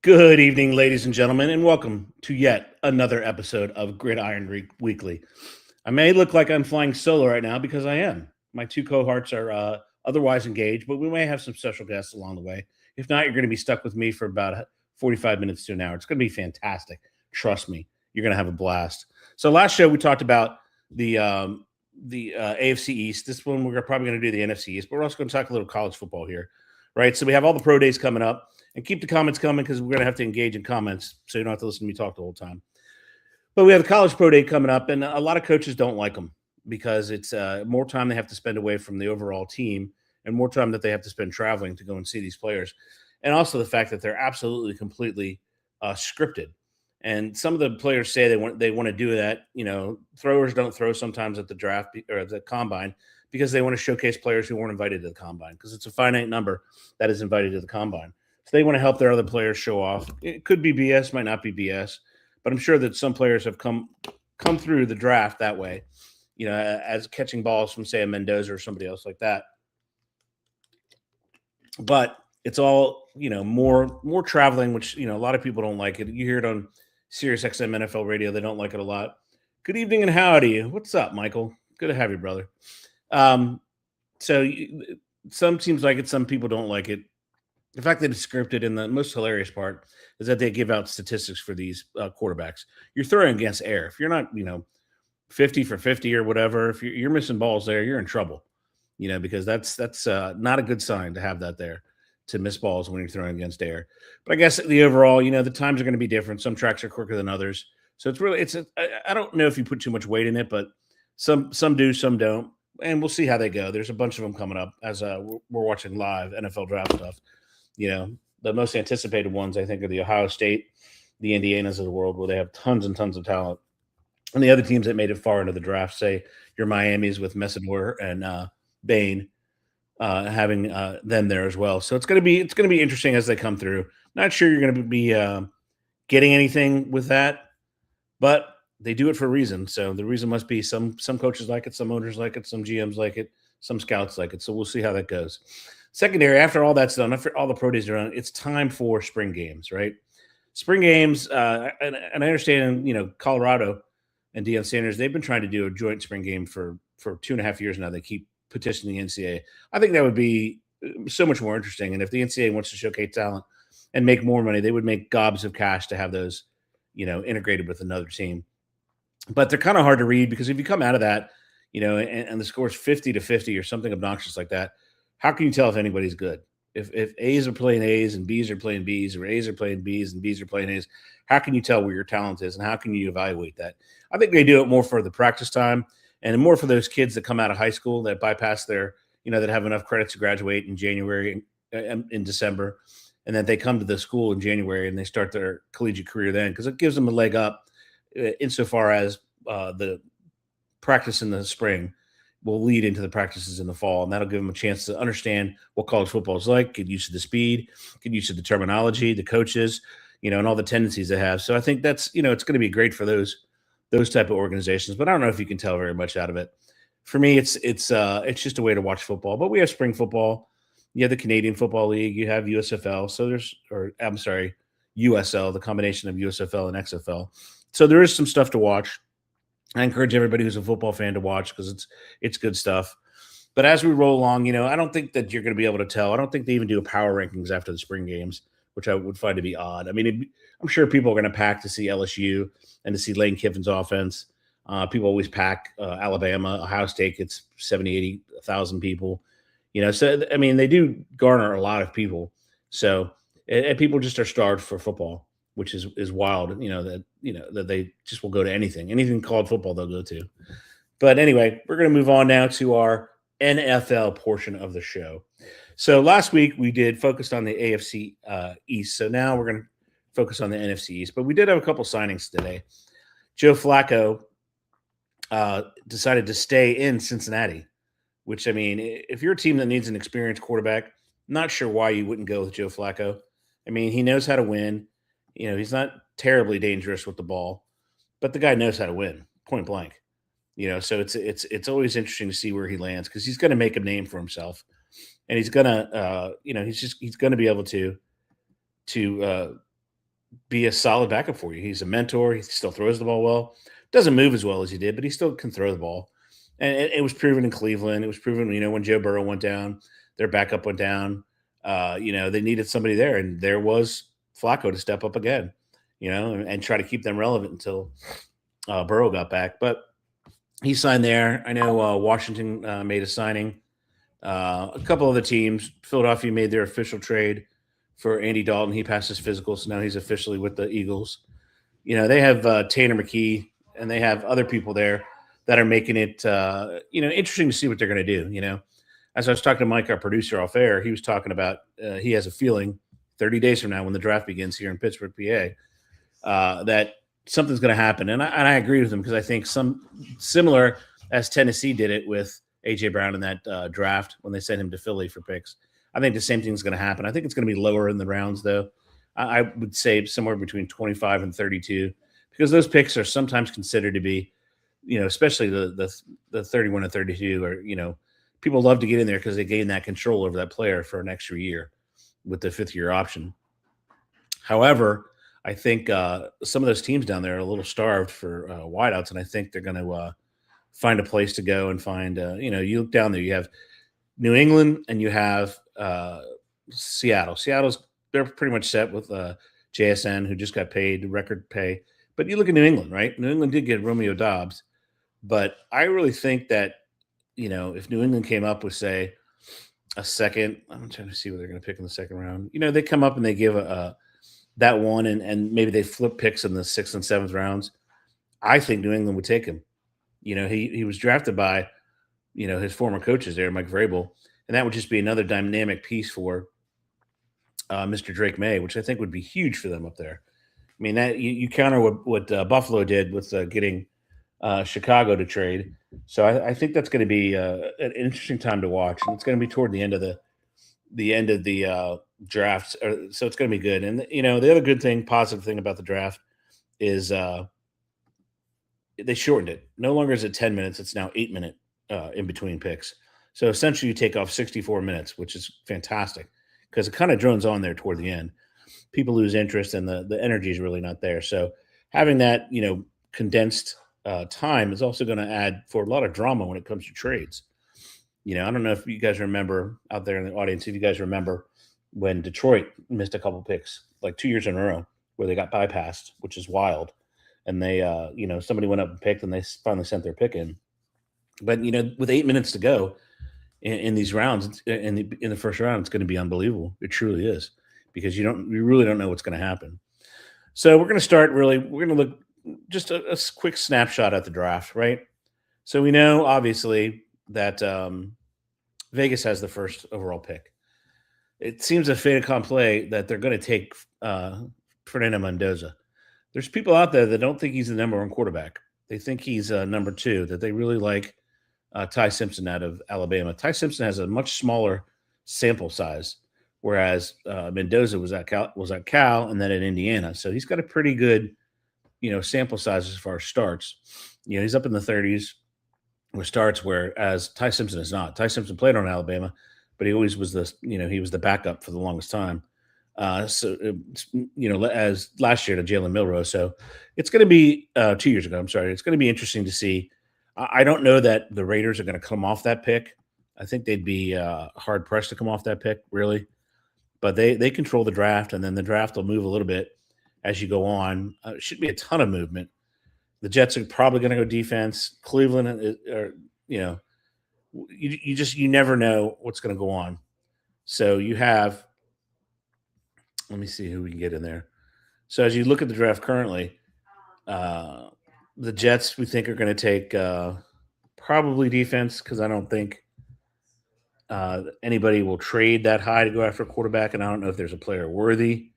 Good evening, ladies and gentlemen, and welcome to yet another episode of Gridiron Weekly. I may look like I'm flying solo right now because I am. My two cohorts are otherwise engaged, but we may have some special guests along the way. If not, you're going to be stuck with me for about 45 minutes to an hour. It's going to be fantastic. Trust me, you're going to have a blast. So last show we talked about the AFC East. This one we're probably going to do the NFC East, but we're also going to talk a little college football here, right? So we have all the pro days coming up. And keep the comments coming because we're going to have to engage in comments so you don't have to listen to me talk the whole time. But we have the College Pro Day coming up, and a lot of coaches don't like them because it's more time they have to spend away from the overall team and more time that they have to spend traveling to go and see these players. And also the fact that they're absolutely, completely scripted. And some of the players say they want to do that. You know, throwers don't throw sometimes at the draft or at the combine because they want to showcase players who weren't invited to the combine because it's a finite number that is invited to the combine. So they want to help their other players show off. It could be BS, might not be BS, but I'm sure that some players have come through the draft that way, you know, as catching balls from, say, a Mendoza or somebody else like that. But it's all, you know, more traveling, which, you know, a lot of people don't like it. You hear it on Sirius XM NFL radio. They don't like it a lot. Good evening and howdy. What's up, Michael? Good to have you, brother. So some teams like it, some people don't like it. The fact that it's scripted, and the most hilarious part is that they give out statistics for these quarterbacks. You're throwing against air. If you're not, 50 for 50 or whatever, if you're missing balls there, you're in trouble, because that's not a good sign to have that there, to miss balls when you're throwing against air. But I guess the overall, the times are going to be different. Some tracks are quicker than others. So I don't know if you put too much weight in it, but some do, some don't. And we'll see how they go. There's a bunch of them coming up as we're watching live NFL draft stuff. The most anticipated ones, I think, are the Ohio State, the Indianas of the world, where they have tons and tons of talent. And the other teams that made it far into the draft, say your Miamis with Messidor and Bain, having them there as well. So it's going to be interesting as they come through. Not sure you're going to be getting anything with that, but they do it for a reason. So the reason must be some coaches like it, some owners like it, some GMs like it, some scouts like it. So we'll see how that goes. Secondary, after all that's done, after all the pro days are done, it's time for spring games, right? Spring games, and I understand, Colorado and Deion Sanders, they've been trying to do a joint spring game for 2.5 years now. They keep petitioning the NCAA. I think that would be so much more interesting. And if the NCAA wants to showcase talent and make more money, they would make gobs of cash to have those, integrated with another team. But they're kind of hard to read because if you come out of that, and the score's 50-50 or something obnoxious like that, how can you tell if anybody's good? If A's are playing A's and B's are playing B's, or A's are playing B's and B's are playing A's, how can you tell where your talent is and how can you evaluate that? I think they do it more for the practice time and more for those kids that come out of high school that bypass their, that have enough credits to graduate in January, in December, and then they come to the school in January and they start their collegiate career then, because it gives them a leg up insofar as the practice in the spring will lead into the practices in the fall, and that'll give them a chance to understand what college football is like, get used to the speed, get used to the terminology, the coaches, and all the tendencies they have. So I think that's, it's going to be great for those type of organizations, but I don't know if you can tell very much out of it. For me, it's just a way to watch football. But we have spring football, you have the Canadian Football League, you have USFL, USL, the combination of USFL and XFL. So there is some stuff to watch. I encourage everybody who's a football fan to watch because it's good stuff. But as we roll along, I don't think that you're going to be able to tell. I don't think they even do power rankings after the spring games, which I would find to be odd. I mean, I'm sure people are going to pack to see LSU and to see Lane Kiffin's offense. People always pack Alabama. Ohio State gets 70, 80,000 people. So, I mean, they do garner a lot of people. So, and people just are starved for football, which is wild, that they just will go to anything called football they'll go to. But anyway, we're going to move on now to our NFL portion of the show. So last week we did focused on the AFC East. So now we're going to focus on the NFC East. But we did have a couple signings today. Joe Flacco decided to stay in Cincinnati, which, I mean, if you're a team that needs an experienced quarterback, not sure why you wouldn't go with Joe Flacco. I mean, he knows how to win. He's not terribly dangerous with the ball, but the guy knows how to win, point blank. So it's always interesting to see where he lands because he's going to make a name for himself, and he's going to, he's going to be able to be a solid backup for you. He's a mentor. He still throws the ball well. Doesn't move as well as he did, but he still can throw the ball. And it was proven in Cleveland. It was proven, when Joe Burrow went down, their backup went down. They needed somebody there, and there was Flacco to step up again, and try to keep them relevant until Burrow got back. But he signed there. I know Washington made a signing. A couple other teams. Philadelphia made their official trade for Andy Dalton. He passed his physical, so now he's officially with the Eagles. They have Tanner McKee, and they have other people there that are making it, interesting to see what they're going to do. As I was talking to Mike, our producer off air, he was talking about he has a feeling 30 days from now when the draft begins here in Pittsburgh, PA, that something's going to happen. And I agree with him because I think some similar as Tennessee did it with A.J. Brown in that draft when they sent him to Philly for picks. I think the same thing's going to happen. I think it's going to be lower in the rounds, though. I would say somewhere between 25 and 32 because those picks are sometimes considered to be, especially the 31 and 32 or, people love to get in there because they gain that control over that player for an extra year with the fifth-year option. However, I think some of those teams down there are a little starved for wideouts, and I think they're going to find a place to go and find, you look down there, you have New England and you have Seattle. They're pretty much set with JSN, who just got paid record pay. But you look at New England, right? New England did get Romeo Dobbs, but I really think that, if New England came up with, say, a second, I'm trying to see what they're going to pick in the second round. They come up and they give that one, and maybe they flip picks in the 6th and 7th rounds. I think New England would take him. He was drafted by, his former coaches there, Mike Vrabel, and that would just be another dynamic piece for Mr. Drake May, which I think would be huge for them up there. I mean, that you counter what Buffalo did with getting Chicago to trade. So I think that's going to be an interesting time to watch, and it's going to be toward the end of the drafts. So it's going to be good. And the other positive thing about the draft is they shortened it. No longer is it 10 minutes; it's now 8-minute in between picks. So essentially, you take off 64 minutes, which is fantastic because it kind of drones on there toward the end. People lose interest, and the energy is really not there. So having that condensed time is also going to add for a lot of drama when it comes to trades. I don't know if you guys remember out there in the audience, if you guys remember when Detroit missed a couple picks, like 2 years in a row, where they got bypassed, which is wild. And they, somebody went up and picked, and they finally sent their pick in. But, with 8 minutes to go in these rounds, in the first round, it's going to be unbelievable. It truly is, because you really don't know what's going to happen. So we're going to start we're going to look just a quick snapshot at the draft, right? So we know, obviously, that Vegas has the first overall pick. It seems a fait accompli that they're going to take Fernando Mendoza. There's people out there that don't think he's the number one quarterback. They think he's number 2, that they really like Ty Simpson out of Alabama. Ty Simpson has a much smaller sample size, whereas Mendoza was at Cal and then at Indiana. So he's got a pretty good, sample size as far as starts. He's up in the 30s with starts, whereas Ty Simpson is not. Ty Simpson played on Alabama, but he always was he was the backup for the longest time. As last year to Jalen Milroe. So it's going to be 2 years ago. I'm sorry. It's going to be interesting to see. I don't know that the Raiders are going to come off that pick. I think they'd be hard pressed to come off that pick, really. But they control the draft, and then the draft will move a little bit as you go on. It should be a ton of movement. The Jets are probably going to go defense. Cleveland, you never know what's going to go on. So you have. Let me see who we can get in there. So as you look at the draft currently, the Jets we think are going to take probably defense, because I don't think anybody will trade that high to go after a quarterback, and I don't know if there's a player worthy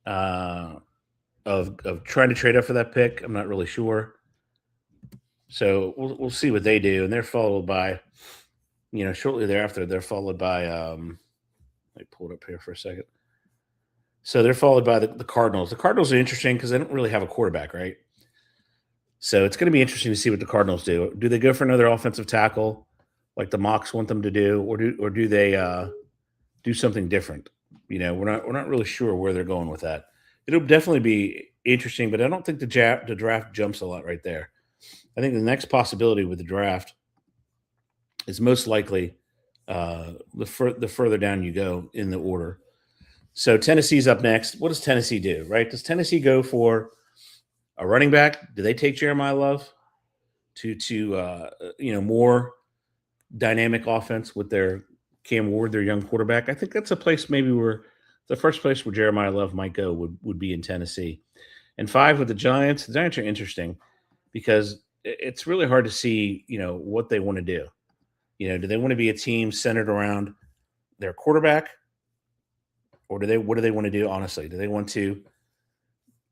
of trying to trade up for that pick. I'm not really sure. So we'll see what they do, and they're followed by, shortly thereafter, they're followed by. Let me pull it up here for a second. So they're followed by the Cardinals. The Cardinals are interesting because they don't really have a quarterback, right? So it's going to be interesting to see what the Cardinals do. Do they go for another offensive tackle like the mocks want them to do, or do they do something different? We're not really sure where they're going with that. It'll definitely be interesting, but I don't think the draft jumps a lot right there. I think the next possibility with the draft is most likely the further down you go in the order. So Tennessee's up next. What does Tennessee do? Right? Does Tennessee go for a running back? Do they take Jeremiah Love to more dynamic offense with their Cam Ward, their young quarterback? I think that's a place maybe where the first place where Jeremiah Love might go would be in Tennessee. And 5 with the Giants. The Giants are interesting because it's really hard to see, what they want to do. Do they want to be a team centered around their quarterback, or what do they want to do? Honestly, do they want to?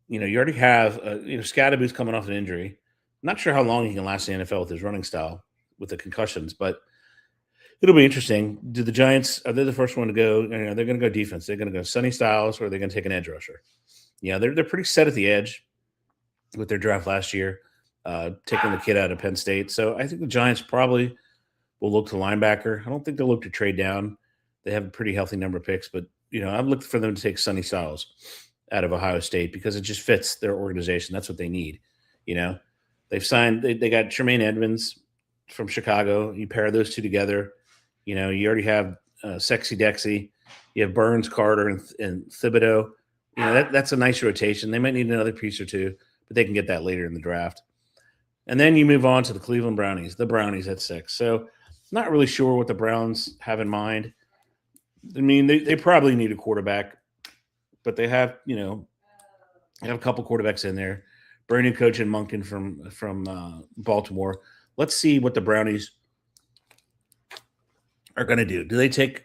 You already have Scadaboo's coming off an injury. I'm not sure how long he can last in the NFL with his running style with the concussions, but it'll be interesting. Do the Giants, are they the first one to go? They're going to go defense. They're going to go Sonny Styles, or are they going to take an edge rusher? They're pretty set at the edge with their draft last year, taking the kid out of Penn State. So I think the Giants probably will look to linebacker. I don't think they'll look to trade down. They have a pretty healthy number of picks, but I'd look for them to take Sonny Styles out of Ohio State because it just fits their organization. That's what they need. They've signed. They got Tremaine Edmonds from Chicago. You pair those two together. You already have Sexy Dexy. You have Burns, Carter, and Thibodeau. That's a nice rotation. They might need another piece or two, but they can get that later in the draft. And then you move on to the Cleveland Brownies. The Brownies at 6. So not really sure what the Browns have in mind. I mean, they probably need a quarterback, but they have, they have a couple quarterbacks in there. Brand new coach in Monken from Baltimore. Let's see what the Brownies are going to do. Do they take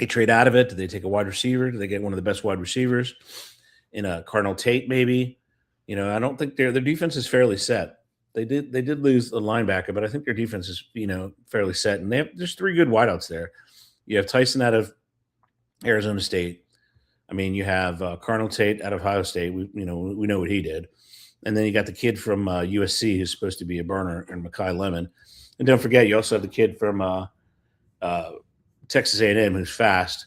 a trade out of it? Do they take a wide receiver? Do they get one of the best wide receivers in a Cardinal Tate maybe? I don't think their defense is fairly set. They did lose a linebacker, but I think their defense is fairly set. And there's 3 good wideouts there. You have Tyson out of Arizona State. I mean, you have Cardinal Tate out of Ohio State. We know what he did. And then you got the kid from USC who's supposed to be a burner, and Mekhi Lemon. And don't forget, you also have the kid from Texas A&M who's fast.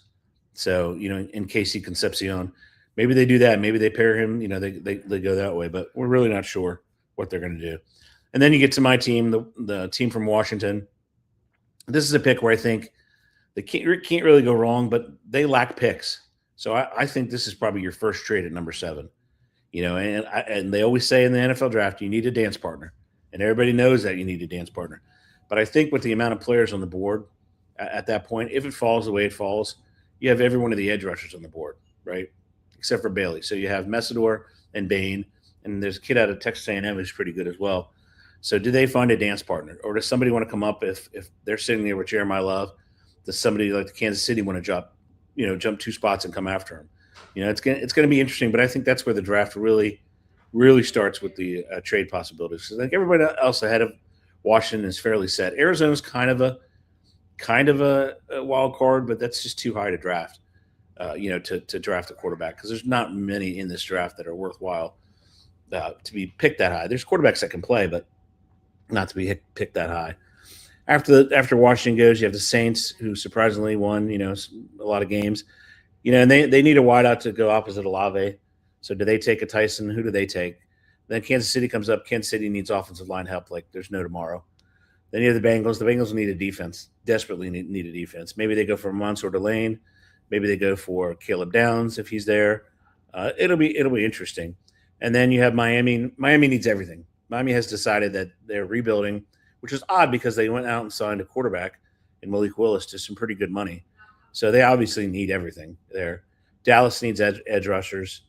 So, in KC Concepcion. Maybe they do that. Maybe they pair him. They go that way. But we're really not sure what they're going to do. And then you get to my team, the team from Washington. This is a pick where I think they can't really go wrong, but they lack picks. So I think this is probably your first trade at number 7. And they always say in the NFL draft, you need a dance partner. And everybody knows that you need a dance partner. But I think with the amount of players on the board at that point, if it falls the way it falls, you have every one of the edge rushers on the board, right? Except for Bailey. So you have Messidor and Bain, and there's a kid out of Texas A&M who's pretty good as well. So do they find a dance partner? Or does somebody want to come up if they're sitting there with Jeremiah Love? Does somebody like the Kansas City want to jump 2 spots and come after him? It's going to be interesting, but I think that's where the draft really, really starts with the trade possibilities. So I think everybody else ahead of Washington is fairly set. Arizona's kind of a wild card, but that's just too high to draft. To draft a quarterback because there's not many in this draft that are worthwhile to be picked that high. There's quarterbacks that can play, but not to be picked that high. After Washington goes, you have the Saints, who surprisingly won, a lot of games. And they need a wideout to go opposite Olave. So do they take a Tyson? Who do they take? Then Kansas City comes up. Kansas City needs offensive line help like there's no tomorrow. Then you have the Bengals. The Bengals need a defense, desperately need a defense. Maybe they go for Mansour Delane. Maybe they go for Caleb Downs if he's there. It'll be interesting. And then you have Miami. Miami needs everything. Miami has decided that they're rebuilding, which is odd because they went out and signed a quarterback in Malik Willis to some pretty good money. So they obviously need everything there. Dallas needs edge rushers.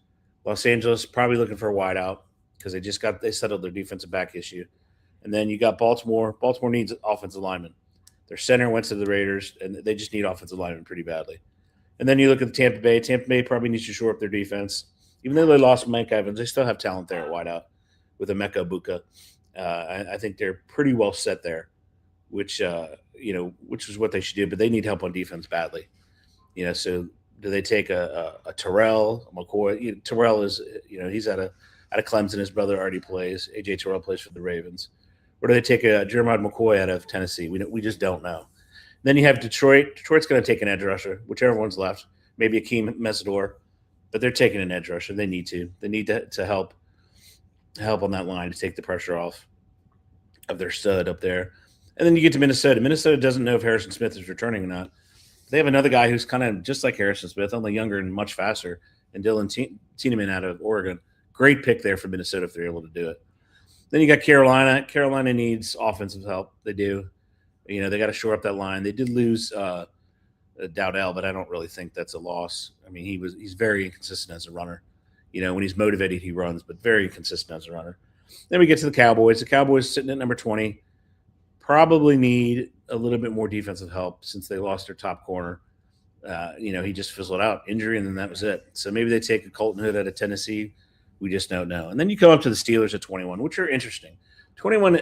Los Angeles probably looking for a wideout because they settled their defensive back issue. And then you got Baltimore. Baltimore needs offensive linemen. Their center went to the Raiders, and they just need offensive linemen pretty badly. And then you look at the Tampa Bay. Tampa Bay probably needs to shore up their defense. Even though they lost Mike Evans, they still have talent there at wideout with Emeka Buka. I think they're pretty well set there, which is what they should do. But they need help on defense badly. So do they take a Terrell, a McCoy? Terrell is, he's out of Clemson. His brother already plays. AJ Terrell plays for the Ravens. Or do they take a Jeremiah McCoy out of Tennessee? We just don't know. Then you have Detroit. Detroit's going to take an edge rusher, whichever one's left. Maybe Akeem Messidor. but they're taking an edge rusher. They need to. They need to help on that line to take the pressure off of their stud up there. And then you get to Minnesota. Minnesota doesn't know if Harrison Smith is returning or not. They have another guy who's kind of just like Harrison Smith, only younger and much faster, and Dylan Tiedemann out of Oregon. Great pick there for Minnesota if they're able to do it. Then you got Carolina. Carolina needs offensive help. They do. They got to shore up that line. They did lose Dowdell, but I don't really think that's a loss. I mean, he's very inconsistent as a runner. When he's motivated, he runs, but very inconsistent as a runner. Then we get to the Cowboys. The Cowboys sitting at number 20 probably need a little bit more defensive help since they lost their top corner. He just fizzled out, injury, and then that was it. So maybe they take a Colton Hood out of Tennessee. We just don't know. And then you come up to the Steelers at 21, which are interesting. 21,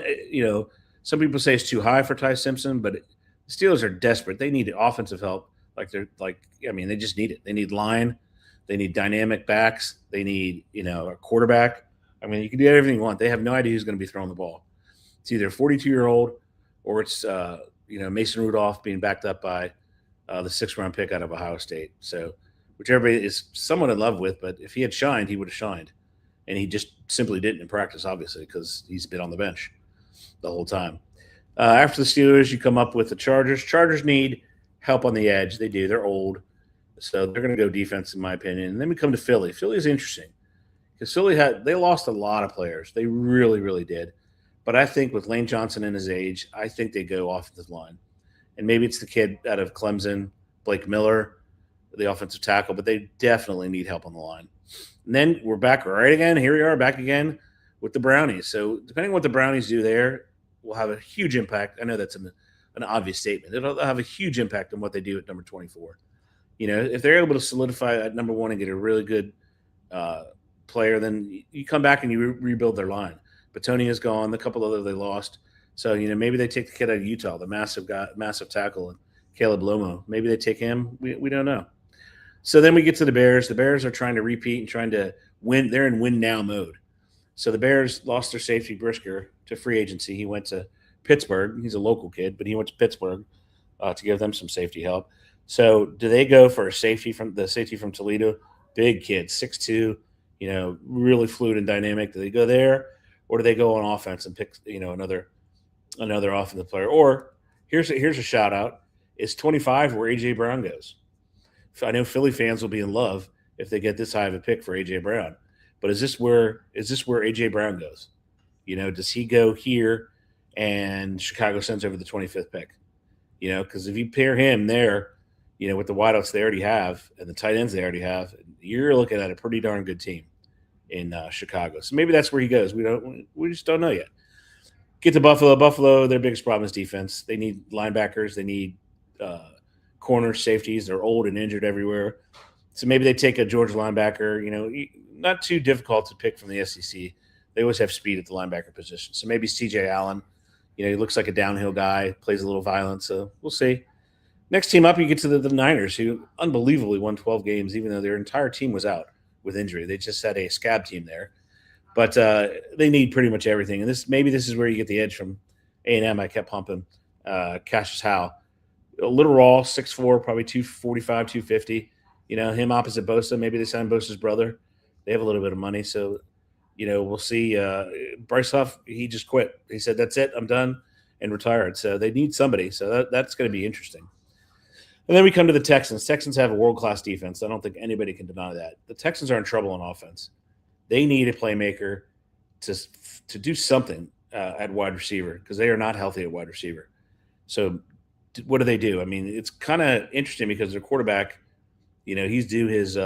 some people say it's too high for Ty Simpson, but the Steelers are desperate. They need offensive help. They just need it. They need line. They need dynamic backs. They need, a quarterback. I mean, you can do everything you want. They have no idea who's going to be throwing the ball. It's either a 42-year-old or it's, Mason Rudolph being backed up by the 6th-round pick out of Ohio State. So, which everybody is somewhat in love with, but if he had shined, he would have shined. And he just simply didn't in practice, obviously, because he's been on the bench the whole time. After the Steelers, you come up with the Chargers. Chargers need help on the edge. They do. They're old. So they're going to go defense, in my opinion. And then we come to Philly. Philly is interesting because they lost a lot of players. They really, really did. But I think with Lane Johnson and his age, I think they go offensive line. And maybe it's the kid out of Clemson, Blake Miller, the offensive tackle, but they definitely need help on the line. And then we're back right again. Here we are back again with the Brownies. So depending on what the Brownies do there will have a huge impact. I know that's an obvious statement. It'll have a huge impact on what they do at number 24. If they're able to solidify at number 1 and get a really good player, then you come back and you rebuild their line. Batonia's gone. The couple other they lost. So, maybe they take the kid out of Utah, the massive tackle, and Caleb Lomo. Maybe they take him. We don't know. So then we get to the Bears. The Bears are trying to repeat and trying to win. They're in win-now mode. So the Bears lost their safety, Brisker, to free agency. He went to Pittsburgh. He's a local kid, but he went to Pittsburgh to give them some safety help. So do they go for a safety from Toledo? Big kid, 6'2", really fluid and dynamic. Do they go there, or do they go on offense and pick, another offensive player? Or here's a shout out: is 25 where AJ Brown goes? I know Philly fans will be in love if they get this high of a pick for AJ Brown, but is this where AJ Brown goes? Does he go here and Chicago sends over the 25th pick? Because if you pair him there, with the wideouts they already have and the tight ends they already have, you're looking at a pretty darn good team in Chicago. So maybe that's where he goes. We just don't know yet. Get to Buffalo. Buffalo, their biggest problem is defense. They need linebackers. They need corner safeties. They're old and injured everywhere. So maybe they take a Georgia linebacker, not too difficult to pick from the SEC. They always have speed at the linebacker position. So maybe CJ Allen, he looks like a downhill guy, plays a little violent. So we'll see. Next team up, you get to the Niners, who unbelievably won 12 games, even though their entire team was out with injury. They just had a scab team there. But they need pretty much everything. And maybe this is where you get the edge from A&M. I kept pumping Cassius Howe. A little raw, 6'4", probably 245, 250. Him opposite Bosa. Maybe they signed Bosa's brother. They have a little bit of money. So, we'll see. Bryce Huff, he just quit. He said, that's it, I'm done, and retired. So they need somebody. So that's going to be interesting. And then we come to the Texans. Texans have a world-class defense. I don't think anybody can deny that. The Texans are in trouble on offense. They need a playmaker to do something at wide receiver because they are not healthy at wide receiver. So what do they do? I mean, it's kind of interesting because their quarterback, he's due his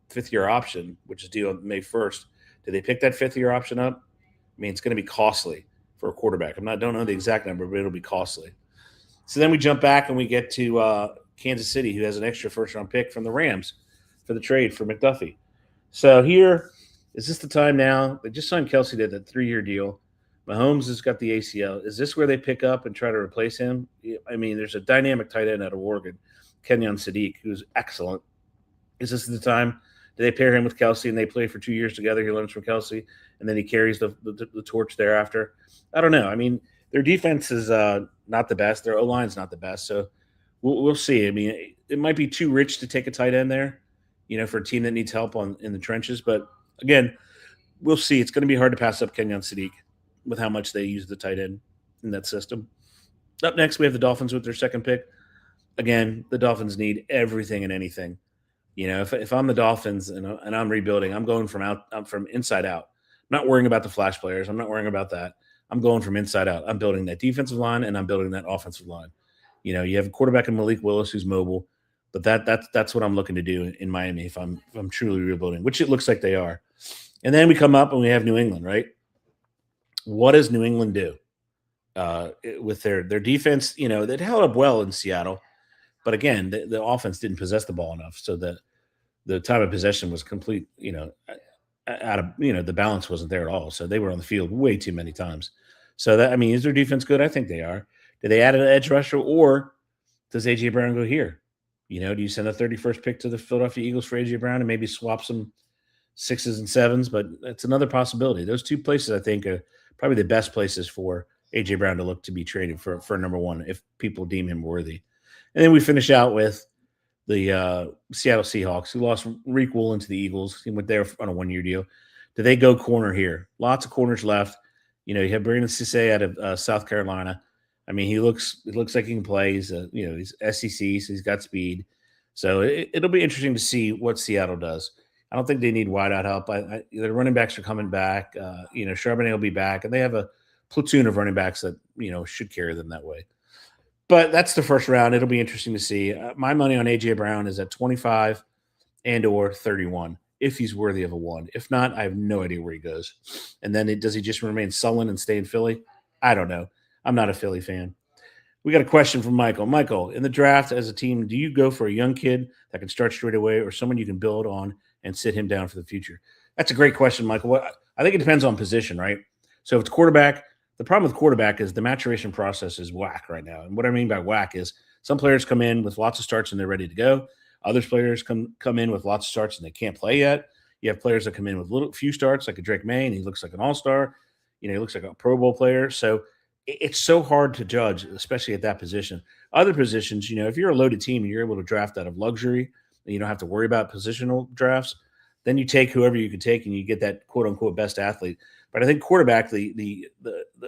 fifth-year option, which is due on May 1st. Do they pick that fifth-year option up? I mean, it's going to be costly for a quarterback. Don't know the exact number, but it'll be costly. So then we jump back and we get to Kansas City, who has an extra first-round pick from the Rams for the trade for McDuffie. So here, is this the time now? They just signed Kelsey to that 3-year deal. Mahomes has got the ACL. Is this where they pick up and try to replace him? I mean, there's a dynamic tight end out of Oregon, Kenyon Sadiq, who's excellent. Is this the time? Do they pair him with Kelsey and they play for 2 years together? He learns from Kelsey, and then he carries the torch thereafter. I don't know. I mean, their defense is not the best. Their O-line's not the best. So we'll see. I mean, it might be too rich to take a tight end there. for a team that needs help in the trenches. But again, we'll see. It's going to be hard to pass up Kenyon Sadiq with how much they use the tight end in that system. Up next, we have the Dolphins with their second pick. Again, the Dolphins need everything and anything. If I'm the Dolphins and I'm rebuilding, I'm going from inside out. I'm not worrying about the flash players. I'm not worrying about that. I'm going from inside out. I'm building that defensive line and I'm building that offensive line. You have a quarterback in Malik Willis who's mobile, but that's what I'm looking to do in Miami if I'm truly rebuilding, which it looks like they are. And then we come up and we have New England, right? What does New England do with their defense? That held up well in Seattle, but again, the offense didn't possess the ball enough, so the time of possession was complete. Out of the balance wasn't there at all. So they were on the field way too many times. So is their defense good? I think they are. Do they add an edge rusher, or does AJ Brown go here? Do you send a 31st pick to the Philadelphia Eagles for AJ Brown and maybe swap some 6s and 7s? But that's another possibility. Those two places I think are probably the best places for AJ Brown to look to be traded for number one if people deem him worthy. And then we finish out with the Seattle Seahawks, who lost Reek Woolen to the Eagles. He went there on a 1-year deal. Do they go corner here? Lots of corners left. You have Brandon Cisse out of South Carolina. He looks like he can play. He's he's SEC, so he's got speed. So it'll be interesting to see what Seattle does. I don't think they need wideout help. Their running backs are coming back. Charbonnet will be back, and they have a platoon of running backs that should carry them that way. But that's the first round. It'll be interesting to see. My money on AJ Brown is at 25 and or 31 if he's worthy of a 1. If not, I have no idea where he goes. And then does he just remain sullen and stay in Philly? I don't know. I'm not a Philly fan. We got a question from Michael. Michael, in the draft as a team, do you go for a young kid that can start straight away or someone you can build on and sit him down for the future? That's a great question, Michael. I think it depends on position, right? So if it's quarterback, the problem with quarterback is the maturation process is whack right now. And what I mean by whack is some players come in with lots of starts and they're ready to go. Other players come in with lots of starts and they can't play yet. You have players that come in with few starts, like a Drake May, and he looks like an all-star. He looks like a Pro Bowl player. So it's so hard to judge, especially at that position. Other positions, if you're a loaded team and you're able to draft out of luxury, and you don't have to worry about positional drafts, then you take whoever you can take and you get that quote-unquote best athlete. But I think quarterback, the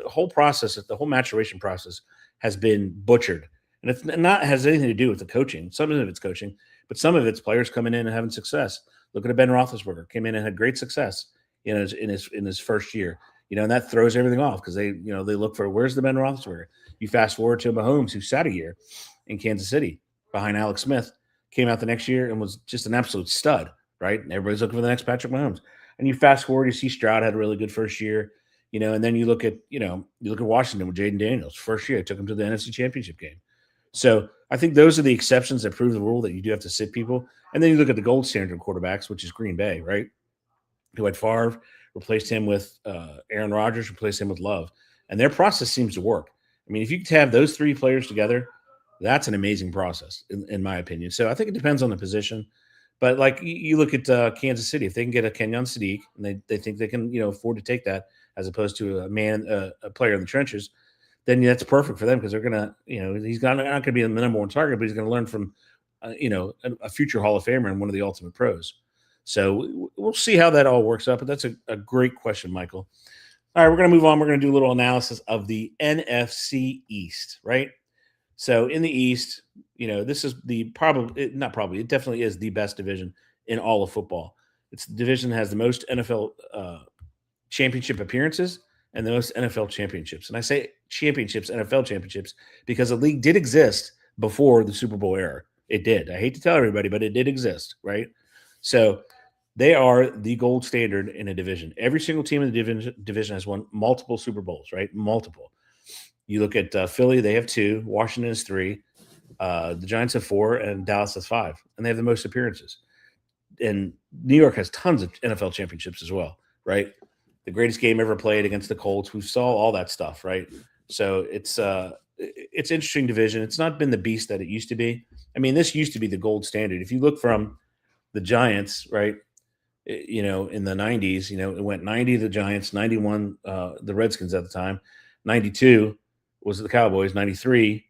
whole process, the whole maturation process has been butchered. And it's not has anything to do with the coaching. Some of it's coaching, but some of it's players coming in and having success. Look at Ben Roethlisberger, came in and had great success in his first year. And that throws everything off because they look for where's the Ben Roethlisberger. You fast forward to Mahomes, who sat a year in Kansas City behind Alex Smith, came out the next year and was just an absolute stud, right? And everybody's looking for the next Patrick Mahomes. And you fast forward, you see Stroud had a really good first year, and then you look at Washington with Jaden Daniels. First year, took him to the NFC Championship game. So I think those are the exceptions that prove the rule that you do have to sit people. And then you look at the gold standard quarterbacks, which is Green Bay, right? Who had Favre, replaced him with Aaron Rodgers, replaced him with Love. And their process seems to work. If you could have those three players together, that's an amazing process, in my opinion. So I think it depends on the position. But like you look at Kansas City, if they can get a Kenyon Sadiq and they think they can, afford to take that as opposed to a player in the trenches, then that's perfect for them because they're going to, he's not going to be the number one target, but he's going to learn from, a future Hall of Famer and one of the ultimate pros. So we'll see how that all works out. But that's a great question, Michael. All right, we're going to move on. We're going to do a little analysis of the NFC East, right? So in the East, this is it definitely is the best division in all of football. It's the division that has the most NFL championship appearances and the most NFL championships. And I say championships, NFL championships, because the league did exist before the Super Bowl era. It did. I hate to tell everybody, but it did exist, right? So they are the gold standard in a division. Every single team in the division has won multiple Super Bowls, right? Multiple. You look at Philly, they have 2. Washington is 3. The Giants have 4, and Dallas has 5. And they have the most appearances. And New York has tons of NFL championships as well, right? The greatest game ever played against the Colts. We saw all that stuff, right? So it's interesting division. It's not been the beast that it used to be. This used to be the gold standard. If you look from the Giants, right, in the 90s, it went 90 the Giants, 91 the Redskins at the time, 92 was the Cowboys, 93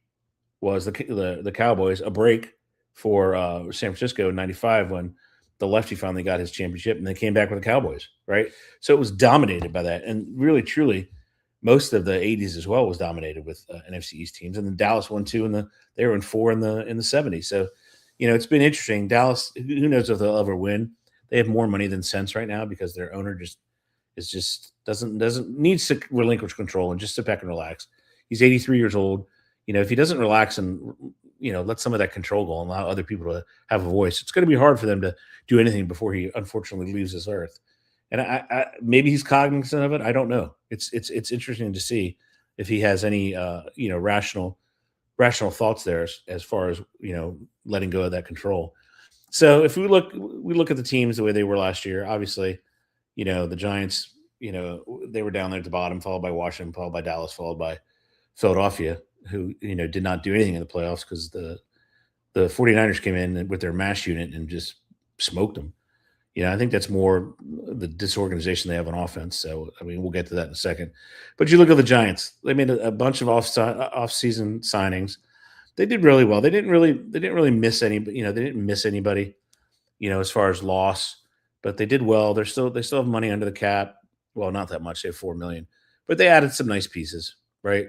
was the Cowboys, a break for San Francisco in 95 when the lefty finally got his championship, and they came back with the Cowboys, right? So it was dominated by that, and really, truly, most of the '80s as well was dominated with NFC East teams, and then Dallas won 2, and they were in 4 in the '70s. So, it's been interesting. Dallas, who knows if they'll ever win? They have more money than sense right now because their owner just doesn't needs to relinquish control and just sit back and relax. He's 83 years old. If he doesn't relax and let some of that control go and allow other people to have a voice, it's going to be hard for them to do anything before he unfortunately leaves this earth. And I maybe he's cognizant of it. I don't know. It's interesting to see if he has any rational thoughts there as far as letting go of that control. So if we look at the teams the way they were last year, obviously, the Giants, they were down there at the bottom, followed by Washington, followed by Dallas, followed by Philadelphia, who did not do anything in the playoffs because the 49ers came in with their mash unit and just smoked them. I think that's more the disorganization they have on offense. So, we'll get to that in a second. But you look at the Giants; they made a bunch of off-season signings. They did really well. They didn't really miss any. They didn't miss anybody. As far as loss, but they did well. They still have money under the cap. Well, not that much. They have $4 million, but they added some nice pieces. Right,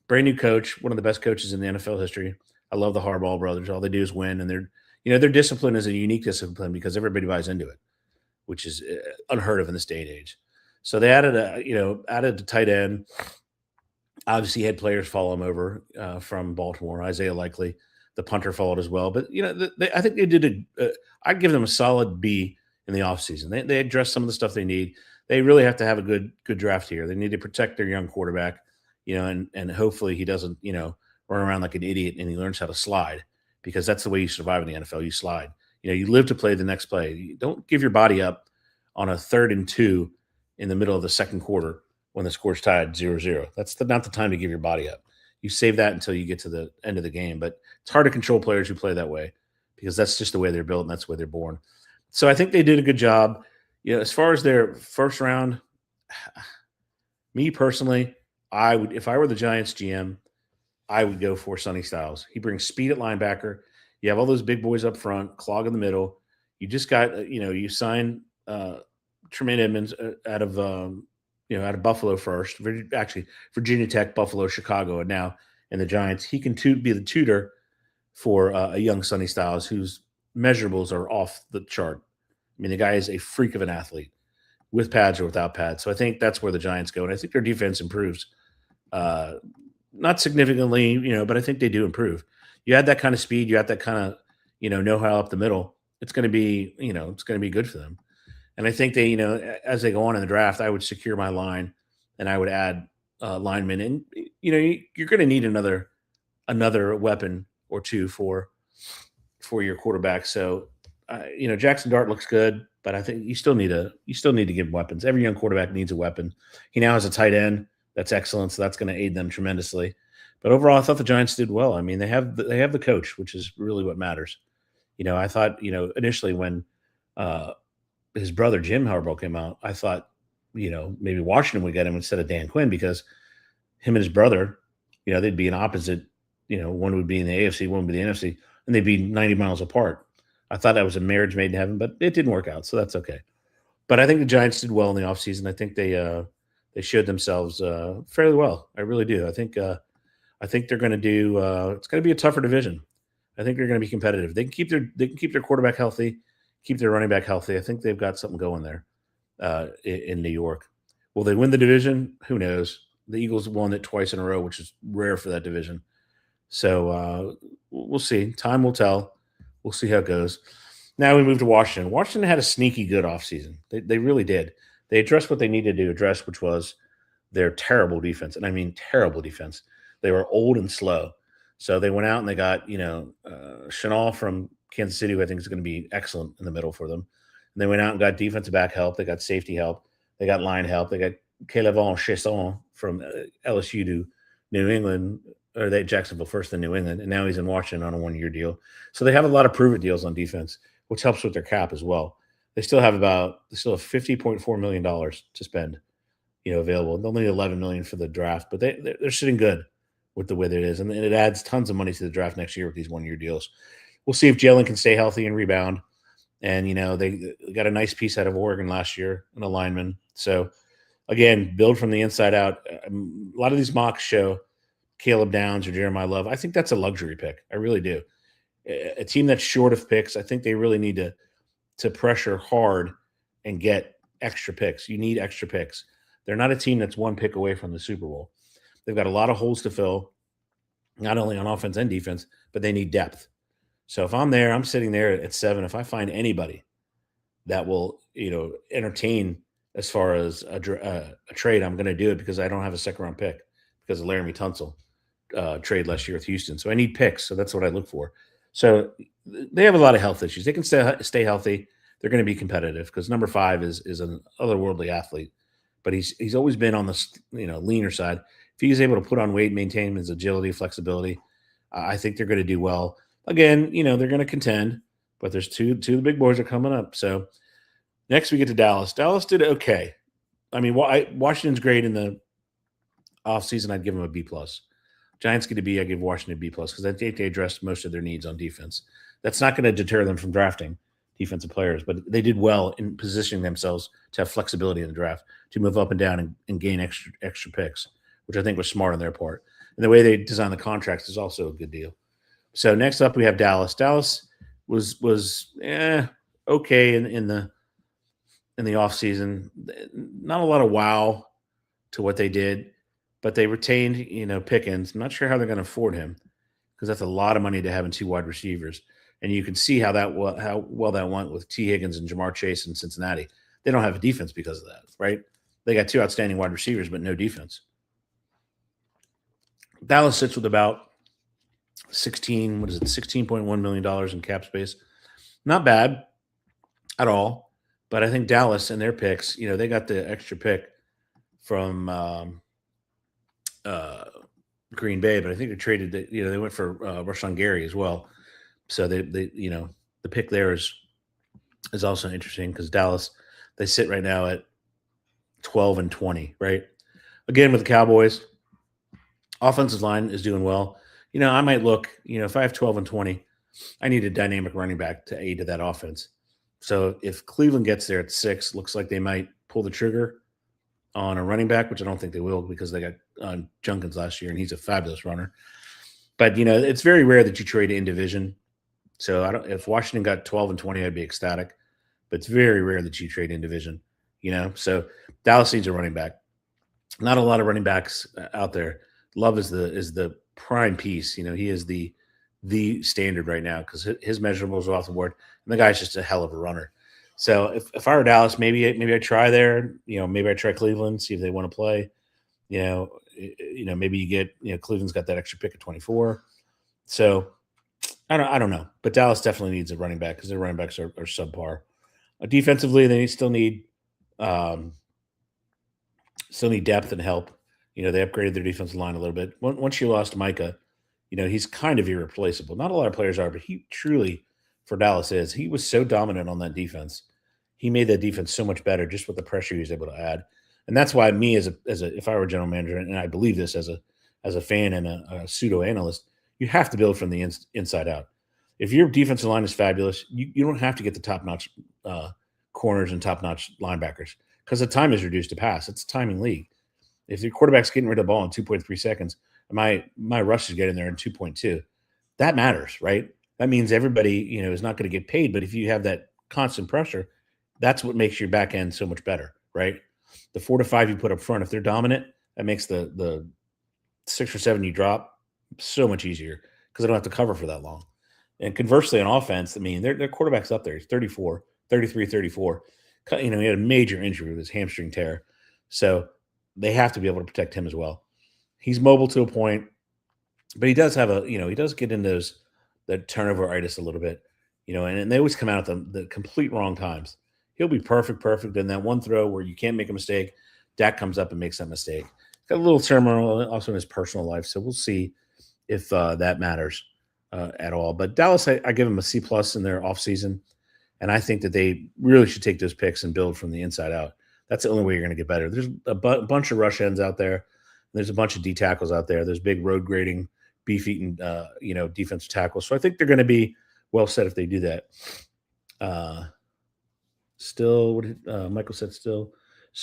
brand new coach, one of the best coaches in the NFL history. I love the Harbaugh brothers. All they do is win, and their discipline is a unique discipline because everybody buys into it, which is unheard of in this day and age. So they added a tight end. Obviously, had players follow him over from Baltimore. Isaiah Likely, the punter, followed as well. But I think they did I'd give them a solid B in the offseason. They addressed some of the stuff they need. They really have to have a good draft here. They need to protect their young quarterback, and hopefully he doesn't run around like an idiot and he learns how to slide, because that's the way you survive in the NFL. You slide. You live to play the next play. You don't give your body up on a 3rd and 2 in the middle of the second quarter when the score's tied 0-0. That's not the time to give your body up. You save that until you get to the end of the game. But it's hard to control players who play that way because that's just the way they're built and that's the way they're born. So I think they did a good job. As far as their first round, me personally, if I were the Giants GM, I would go for Sonny Styles. He brings speed at linebacker. You have all those big boys up front, clog in the middle. You just got, you signed Tremaine Edmonds out of Buffalo first. Actually, Virginia Tech, Buffalo, Chicago, and now in the Giants. He can be the tutor for a young Sonny Styles whose measurables are off the chart. The guy is a freak of an athlete with pads or without pads. So I think that's where the Giants go. And I think their defense improves. Not significantly, but I think they do improve. You add that kind of speed, you add that kind of, know-how up the middle, it's going to be, it's going to be good for them. And I think they, as they go on in the draft, I would secure my line and I would add linemen. And, you're going to need another weapon or two for your quarterback. So, Jackson Dart looks good, but I think you still need to give him weapons. Every young quarterback needs a weapon. He now has a tight end. That's excellent. So that's going to aid them tremendously. But overall, I thought the Giants did well. They have the coach, which is really what matters. I thought, initially when his brother Jim Harbaugh came out, I thought, maybe Washington would get him instead of Dan Quinn, because him and his brother, they'd be an opposite. One would be in the AFC, one would be the NFC, and they'd be 90 miles apart. I thought that was a marriage made in heaven, but it didn't work out, so that's okay. But I think the Giants did well in the offseason. I think they showed themselves fairly well. I really do. I think they're going to do. It's going to be a tougher division. I think they're going to be competitive. They can keep their quarterback healthy, keep their running back healthy. I think they've got something going there in New York. Will they win the division? Who knows? The Eagles won it twice in a row, which is rare for that division. So we'll see. Time will tell. We'll see how it goes. Now we move to Washington. Washington had a sneaky good offseason. They really did. They addressed what they needed to address, which was their terrible defense. And I mean terrible defense. They were old and slow. So they went out and they got, Chenal from Kansas City, who I think is going to be excellent in the middle for them. And they went out and got defensive back help. They got safety help. They got line help. They got Calevon Chesson from LSU to New England, or Jacksonville first, then New England. And now he's in Washington on a 1-year deal. So they have a lot of prove-it deals on defense, which helps with their cap as well. They still have $50.4 million to spend, available. Only $11 million for the draft, but they're sitting good with the way that it is. And it adds tons of money to the draft next year with these 1-year deals. We'll see if Jalen can stay healthy and rebound. And, they got a nice piece out of Oregon last year, an lineman. So, again, build from the inside out. A lot of these mocks show Caleb Downs or Jeremiah Love. I think that's a luxury pick. I really do. A team that's short of picks, I think they really need to pressure hard and get extra picks. You need extra picks. They're not a team that's one pick away from the Super Bowl. They've got a lot of holes to fill, not only on offense and defense, but they need depth. So if I'm there, I'm sitting there at 7. If I find anybody that will, entertain as far as a trade, I'm going to do it because I don't have a second round pick because of Laramie Tunsil trade last year with Houston. So I need picks. So that's what I look for. So they have a lot of health issues. They can stay healthy. They're going to be competitive because number 5 is an otherworldly athlete, but he's always been on the leaner side. If he's able to put on weight, maintain his agility, flexibility, I think they're going to do well. Again, they're going to contend, but there's two of the big boys are coming up. So next we get to Dallas. Dallas did okay. I mean, Washington's great in the offseason. I'd give them a B+. Giants get a B. I give Washington a B+ because I think they addressed most of their needs on defense. That's not going to deter them from drafting defensive players, but they did well in positioning themselves to have flexibility in the draft, to move up and down and gain extra picks, which I think was smart on their part. And the way they designed the contracts is also a good deal. So next up we have Dallas. Dallas was okay in the offseason. Not a lot of wow to what they did, but they retained, Pickens. I'm not sure how they're going to afford him because that's a lot of money to have in 2 wide receivers. And you can see how well that went with T. Higgins and Jamar Chase in Cincinnati. They don't have a defense because of that, right? They got 2 outstanding wide receivers, but no defense. Dallas sits with about $16.1 million in cap space. Not bad at all, but I think Dallas and their picks, they got the extra pick from Green Bay, but I think they traded they went for Rashawn Gary as well. So they the pick there is also interesting because Dallas, they sit right now at 12-20, right? Again, with the Cowboys, offensive line is doing well. I might look, if I have 12-20, I need a dynamic running back to aid to that offense. So if Cleveland gets there at 6, looks like they might pull the trigger on a running back, which I don't think they will because they got Junkins last year, and he's a fabulous runner. But, it's very rare that you trade in division. So if Washington got 12-20, I'd be ecstatic. But it's very rare that you trade in division, So Dallas needs a running back. Not a lot of running backs out there. Love is the prime piece. He is the standard right now because his measurables are off the board, and the guy's just a hell of a runner. So if I were Dallas, maybe I try there. Maybe I try Cleveland, see if they want to play. Maybe you get Cleveland's got that extra pick at 24. So I don't know, but Dallas definitely needs a running back because their running backs are subpar. Defensively, they still need depth and help. They upgraded their defensive line a little bit. Once you lost Micah, he's kind of irreplaceable. Not a lot of players are, but he truly, for Dallas, is. He was so dominant on that defense. He made that defense so much better just with the pressure he was able to add. And that's why me as a if I were a general manager, and I believe this as a fan and a pseudo analyst, you have to build from the inside out. If your defensive line is fabulous, you don't have to get the top-notch corners and top-notch linebackers because the time is reduced to pass. It's a timing league. If your quarterback's getting rid of the ball in 2.3 seconds, my rush is getting there in 2.2, that matters, right? That means everybody, is not going to get paid. But if you have that constant pressure, that's what makes your back end so much better, right? The 4 to 5 you put up front, if they're dominant, that makes the 6 or 7 you drop so much easier because they don't have to cover for that long. And conversely, on offense, their quarterback's up there. He's 34, 33, 34. He had a major injury with his hamstring tear. So they have to be able to protect him as well. He's mobile to a point, but he does have he does get into that turnover-itis a little bit, and they always come out at the complete wrong times. He'll be perfect. And that one throw where you can't make a mistake, Dak comes up and makes that mistake. Got a little turmoil also in his personal life, so we'll see if that matters at all. But Dallas, I give them a C+ in their offseason, and I think that they really should take those picks and build from the inside out. That's the only way you're going to get better. There's a bunch of rush ends out there. There's a bunch of D tackles out there. There's big road grading, beef-eating, defensive tackles. So I think they're going to be well set if they do that. Still, what did Michael said? Still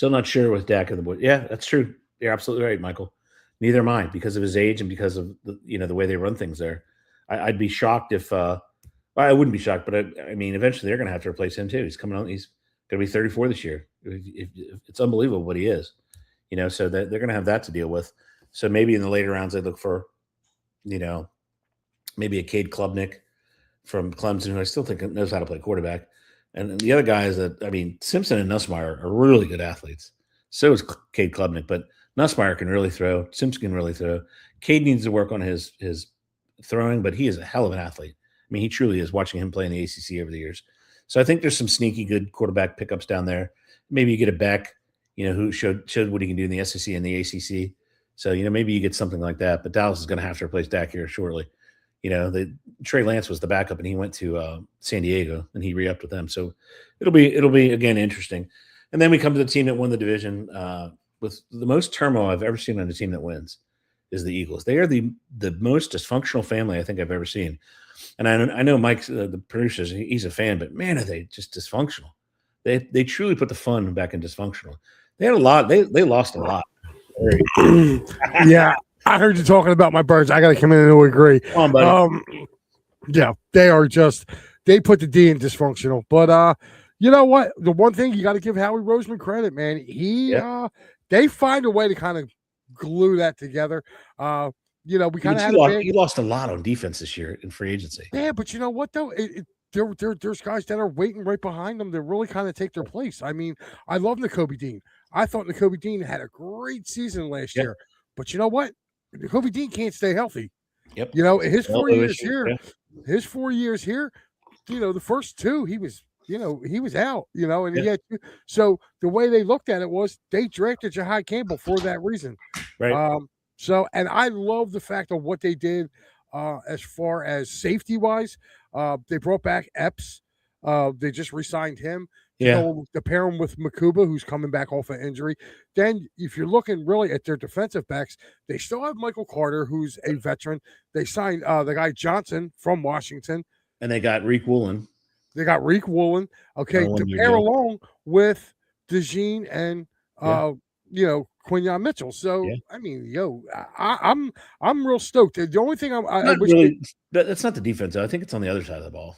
not sure with Dak and the boys. Yeah, that's true. You're absolutely right, Michael. Neither am I, because of his age and because of the way they run things there. I'd be shocked if. Well, I wouldn't be shocked, but I mean, eventually they're going to have to replace him too. He's coming on. He's going to be 34 this year. It's unbelievable what he is. So they're going to have that to deal with. So maybe in the later rounds, they look for, maybe a Cade Klubnik from Clemson, who I still think knows how to play quarterback. And the other guys Simpson and Nussmeier are really good athletes. So is Cade Klubnik, but Nussmeier can really throw. Simpson can really throw. Cade needs to work on his throwing, but he is a hell of an athlete. I mean, he truly is, watching him play in the ACC over the years. So I think there's some sneaky good quarterback pickups down there. Maybe you get a Beck, who showed what he can do in the SEC and the ACC. So, maybe you get something like that. But Dallas is going to have to replace Dak here shortly. Trey Lance was the backup, and he went to San Diego, and he re-upped with them. So it'll be again interesting. And then we come to the team that won the division with the most turmoil I've ever seen on a team that wins is the Eagles. They are the most dysfunctional family I think I've ever seen. And I know Mike, the producer, he's a fan, but man, are they just dysfunctional. They truly put the fun back in dysfunctional. They had a lot. They lost a lot. Yeah. I heard you talking about my Birds. I got to come in and agree. Come on, buddy. Yeah, they are they put the D in dysfunctional. But you know what? The one thing you got to give Howie Roseman credit, man. They find a way to kind of glue that together. We kind of had he lost a lot on defense this year in free agency. Yeah, but you know what though? There's guys that are waiting right behind them to really kind of take their place. I mean, I love Nakobe Dean. I thought Nakobe Dean had a great season last year. But you know what? Nakobe Dean can't stay healthy. Yep. His 4 years here, the first two, he was out, and he had so the way they looked at it was they drafted Jahai Campbell for that reason. Right. And I love the fact of what they did as far as safety wise. They brought back Epps. They just re-signed him. To pair him with Makuba, who's coming back off an injury. Then, if you're looking really at their defensive backs, they still have Michael Carter, who's a veteran. They signed the guy Johnson from Washington. And they got Reek Woolen. Okay, to pair along with DeJean and Quinyon Mitchell. So I mean, I'm real stoked. The only thing that's not the defense, though. I think it's on the other side of the ball.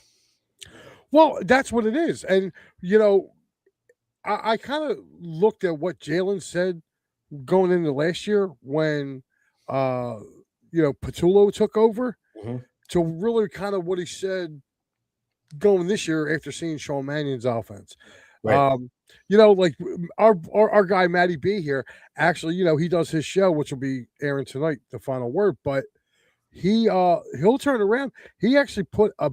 Well, that's what it is. And, I kind of looked at what Jalen said going into last year when, Patullo took over to really kind of what he said going this year after seeing Sean Mannion's offense. Right. Like our guy, Matty B here, actually, he does his show, which will be airing tonight, The Final Word, but he'll turn around. He actually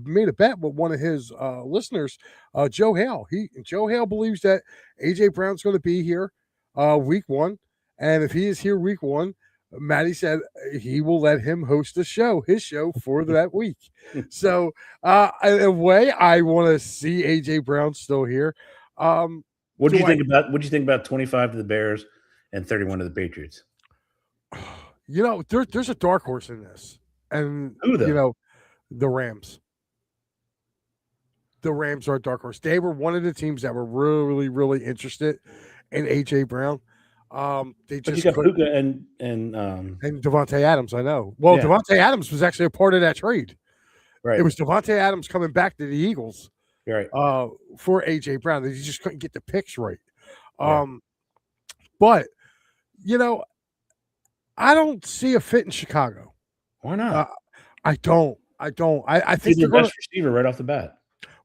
made a bet with one of his listeners, Joe Hale. Joe Hale believes that AJ Brown's going to be here week one, and if he is here week one, Matty said he will let him host his show for that week. So in a way, I want to see AJ Brown still here. What do you think about 25 to the Bears and 31 to the Patriots? There's a dark horse in this. And, the Rams. The Rams are a dark horse. They were one of the teams that were really, really interested in A.J. Brown. They just got Puka and Devontae Adams, I know. Well, Devontae Adams was actually a part of that trade. Right. It was Devontae Adams coming back to the Eagles right. For A.J. Brown. They just couldn't get the picks right. But, I don't see a fit in Chicago. Why not? I don't. I think he's their best receiver right off the bat.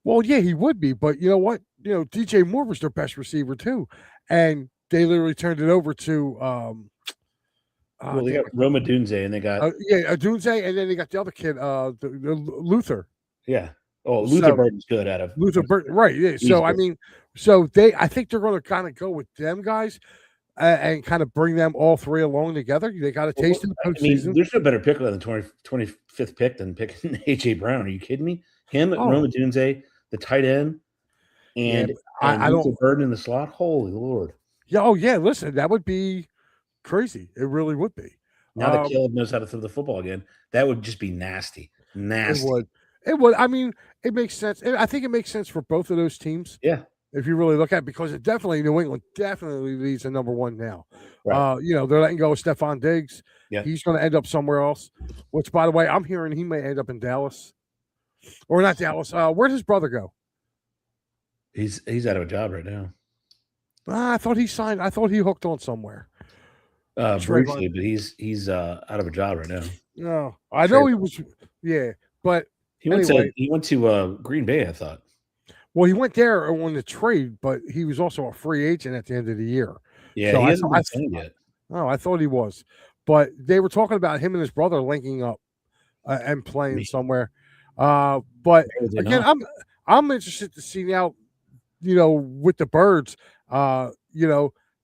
Well, yeah, he would be, but you know what? DJ Moore was their best receiver too, and they literally turned it over to. They got Roma Dunze, and they got Dunze, and then they got the other kid, the Luther. Yeah. Oh, Luther Burton's good out of Luther Burton, right? Yeah. So good. I think they're going to kind of go with them guys. And kind of bring them all three along together. They got a taste in the postseason. There's no better pick on the 25th pick than picking A.J. Brown. Are you kidding me? Him, Roma Dunze, the tight end, and Luther Burton in the slot. Holy Lord! Yeah. Oh yeah. Listen, that would be crazy. It really would be. Now that Caleb knows how to throw the football again, that would just be nasty. Nasty. It would. I mean, it makes sense. I think it makes sense for both of those teams. Yeah. If you really look at it, because it definitely New England definitely leads the number one now. Right. They're letting go of Stephon Diggs. Yeah. He's going to end up somewhere else. Which, by the way, I'm hearing he may end up in Dallas, or not Dallas. Where'd his brother go? He's out of a job right now. I thought he signed. I thought he hooked on somewhere. Briefly, but he's out of a job right now. No, I know he was. Yeah, but he went anyway. to Green Bay, I thought. Well, he went there on the trade, but he was also a free agent at the end of the year. Yeah, so he hasn't been signed yet. Oh, I thought he was, but they were talking about him and his brother linking up and playing somewhere. But again, I'm interested to see now. With the Birds, I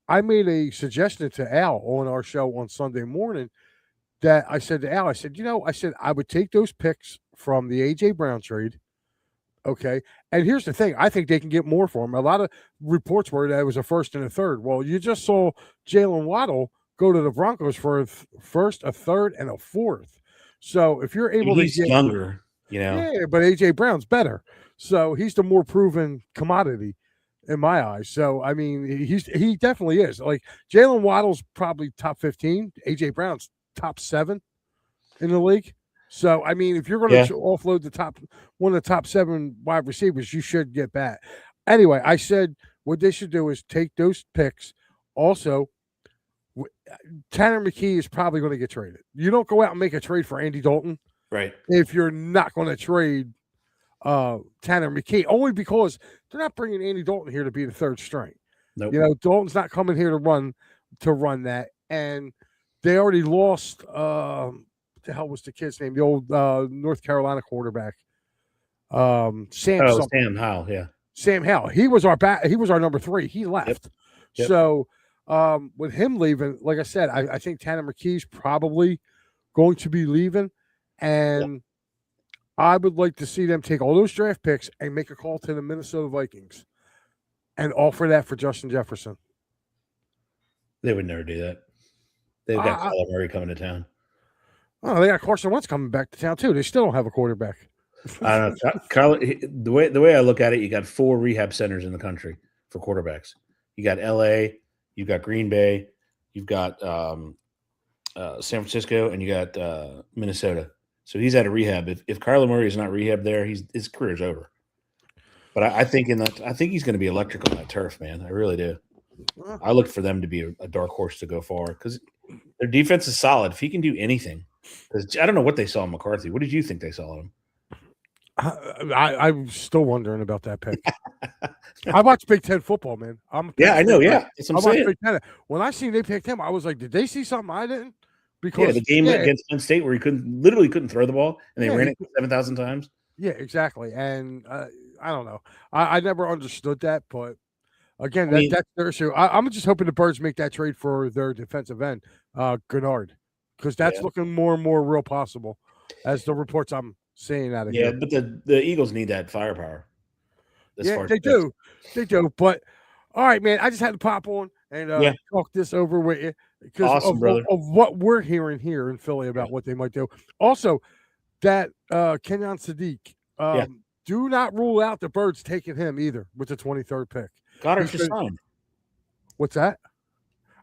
made a suggestion to Al on our show on Sunday morning that I said to Al, I said, I would take those picks from the AJ Brown trade. Okay. And here's the thing. I think they can get more for him. A lot of reports were that it was a first and a third. Well, you just saw Jalen Waddle go to the Broncos for a first, a third, and a fourth. So if you're able to get younger, Yeah, but AJ Brown's better. So he's the more proven commodity in my eyes. So I mean, he definitely is. Like Jalen Waddle's probably top 15. AJ Brown's top 7 in the league. So, I mean, if you're going to offload one of the top 7 wide receivers, you should get that. Anyway, I said what they should do is take those picks. Also, Tanner McKee is probably going to get traded. You don't go out and make a trade for Andy Dalton. Right. If you're not going to trade Tanner McKee, only because they're not bringing Andy Dalton here to be the third string. Nope. Dalton's not coming here to run that. And they already lost the hell was the kid's name? The old North Carolina quarterback, Sam Howell. Yeah, Sam Howell. He was our He was our number 3. He left. Yep. So with him leaving, like I said, I think Tanner McKee's probably going to be leaving, and I would like to see them take all those draft picks and make a call to the Minnesota Vikings and offer that for Justin Jefferson. They would never do that. They've got Kyler Murray coming to town. Oh, they got Carson Wentz coming back to town too. They still don't have a quarterback. I don't know. Kyler, the way I look at it, you got 4 rehab centers in the country for quarterbacks. You got LA, you've got Green Bay, you've got San Francisco, and you got Minnesota. So he's out of rehab. If Kyler Murray is not rehab there, his career's over. But I think he's going to be electric on that turf, man. I really do. I look for them to be a dark horse to go forward because their defense is solid. If he can do anything, because I don't know what they saw in McCarthy. What did you think they saw in him? I'm still wondering about that pick. I watch Big Ten football, man. I know. Yeah, that's what I'm saying. Big Ten. When I seen they picked him, I was like, did they see something I didn't? Because the game against Penn State where he literally couldn't throw the ball and they ran it 7,000 times. Yeah, exactly. And I don't know. I never understood that, but again, that's their issue. I'm just hoping the Birds make that trade for their defensive end, Gennard, because that's looking more and more real possible as the reports I'm seeing out of here. Yeah, but the Eagles need that firepower. They do. But all right, man, I just had to pop on and talk this over with you because of what we're hearing here in Philly about what they might do. Also, that Kenyon Sadiq, do not rule out the Birds taking him either with the 23rd pick. Goddard just signed. What's that?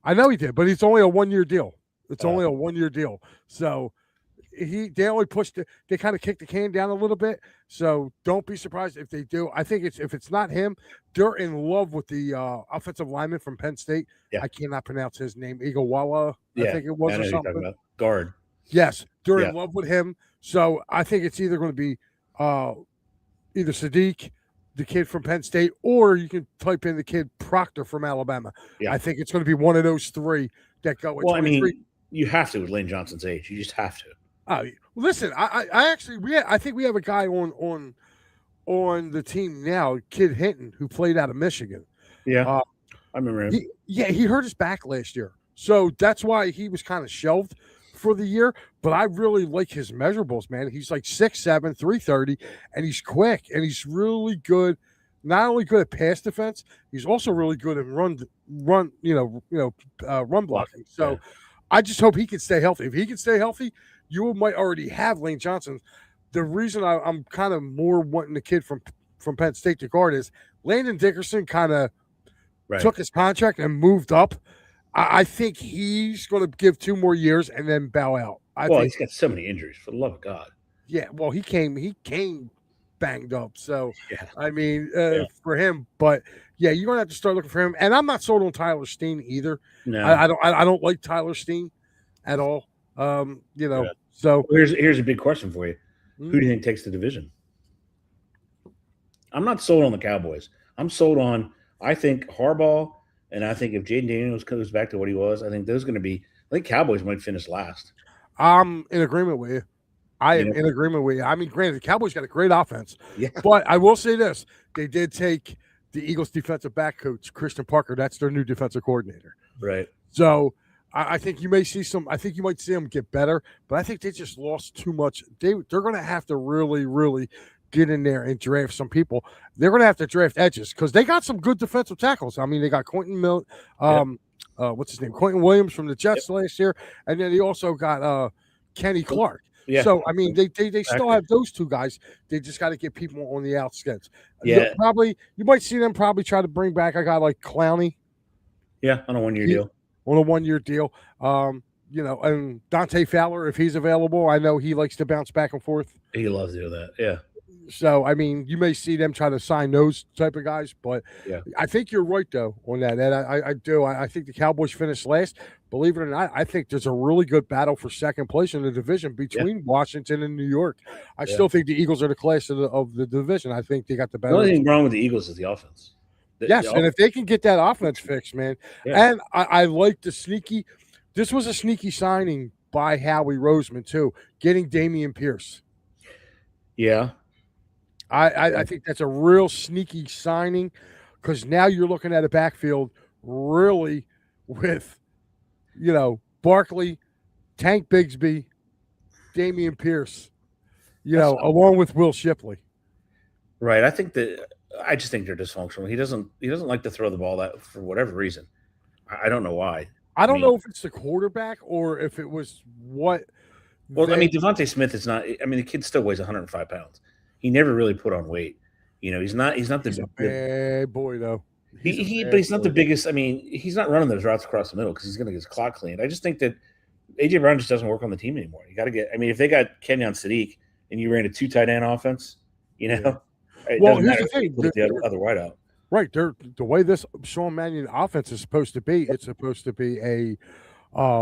I know he did, but it's only a 1-year deal. It's only a 1-year deal. So they only pushed it. They kind of kicked the can down a little bit. So don't be surprised if they do. I think if it's not him, they're in love with the offensive lineman from Penn State. I cannot pronounce his name. Igawala, I think it was, or something. Guard. Yes, they're in love with him. So I think it's either going to be either Sadiq, the kid from Penn State, or you can type in the kid Proctor from Alabama. I think it's going to be one of those 3 that go. Well, I mean, you have to with Lane Johnson's age. You just have to. Listen, I think we have a guy on the team now, Kid Hinton, who played out of Michigan. Yeah, I remember him. He hurt his back last year, so that's why he was kind of shelved for the year. But I really like his measurables, man. He's like 6'7", 330, and he's quick, and he's really good. Not only good at pass defense, he's also really good at run blocking. So I just hope he can stay healthy. If he can stay healthy, you might already have Lane Johnson the reason I'm kind of more wanting the kid from Penn State to guard is Landon Dickerson kind of took his contract and moved up. I think he's going to give 2 more years and then bow out. He's got so many injuries, for the love of God. Yeah, well, he came banged up. So, Yeah. I mean, for him, but yeah, you're going to have to start looking for him. And I'm not sold on Tyler Steen either. No, I don't like Tyler Steen at all. So here's a big question for you: Who do you think takes the division? I'm not sold on the Cowboys. I'm sold on. I think Harbaugh, and I think if Jaden Daniels goes back to what he was, I think those going to be. I think Cowboys might finish last. I'm in agreement with you. I am in agreement with you. I mean, granted, the Cowboys got a great offense, but I will say this: they did take the Eagles' defensive back coach, Christian Parker. That's their new defensive coordinator. Right. So I think you may see some. I think you might see them get better, but I think they just lost too much. They're going to have to really, really get in there and draft some people. They're going to have to draft edges because they got some good defensive tackles. I mean, they got Quentin what's his name? Quentin Williams from the Jets last year, and then they also got Kenny Clark. Yeah. So I mean, they still have those 2 guys. They just got to get people on the outskirts. Yeah. You might see them probably try to bring back a guy like Clowney. Yeah, on a 1-year deal. On a 1-year deal. And Dante Fowler, if he's available, I know he likes to bounce back and forth. He loves to do that. Yeah. So, I mean, you may see them try to sign those type of guys, but I think you're right, though, on that, Ed. I do. I think the Cowboys finished last. Believe it or not, I think there's a really good battle for second place in the division between Washington and New York. I still think the Eagles are the class of the division. I think they got the better. The only thing wrong with the Eagles is the offense. And if they can get that offense fixed, man. Yeah. And I like the sneaky – this was a sneaky signing by Howie Roseman, too, getting Dameon Pierce. Yeah. I think that's a real sneaky signing because now you're looking at a backfield really with, Barkley, Tank Bigsby, Dameon Pierce, along with Will Shipley. Right. I just think they're dysfunctional. He doesn't like to throw the ball that for whatever reason. I don't know why. I don't know if it's the quarterback or if it was what. Well, Devontae Smith is not. I mean, the kid still weighs 105 pounds. He never really put on weight. He's not the bad boy though. But he's not the biggest. I mean, he's not running those routes across the middle because he's going to get his clock cleaned. I just think that AJ Brown just doesn't work on the team anymore. You got to get. I mean, if they got Kenyon Sadiq and you ran a 2 tight end offense, it doesn't matter if you put the other wide out. Right, the way this Sean Mannion offense is supposed to be, it's supposed to be a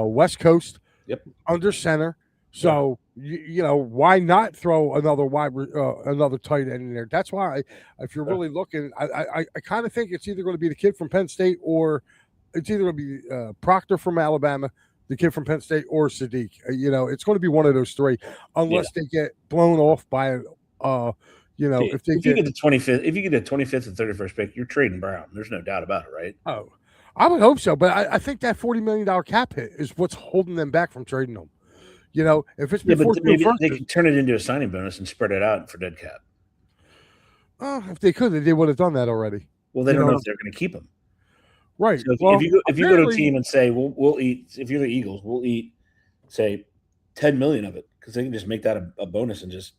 West Coast under center. So why not throw another tight end in there? That's why, if you're really looking, I kind of think it's either going to be the kid from Penn State or it's either going to be Proctor from Alabama, the kid from Penn State, or Sadiq. It's going to be one of those 3, unless they get blown off by if you get the 25th, if you get the 25th and 31st pick, you're trading Brown. There's no doubt about it, right? Oh, I would hope so, but I think that $40 million cap hit is what's holding them back from trading them. If it's before maybe they can turn it into a signing bonus and spread it out for dead cap. If they could, they would have done that already. Well, they don't know if they're going to keep him. Right. So if you go to a team and say, we'll eat, if you're the Eagles, we'll eat, say, $10 million of it because they can just make that a bonus and just,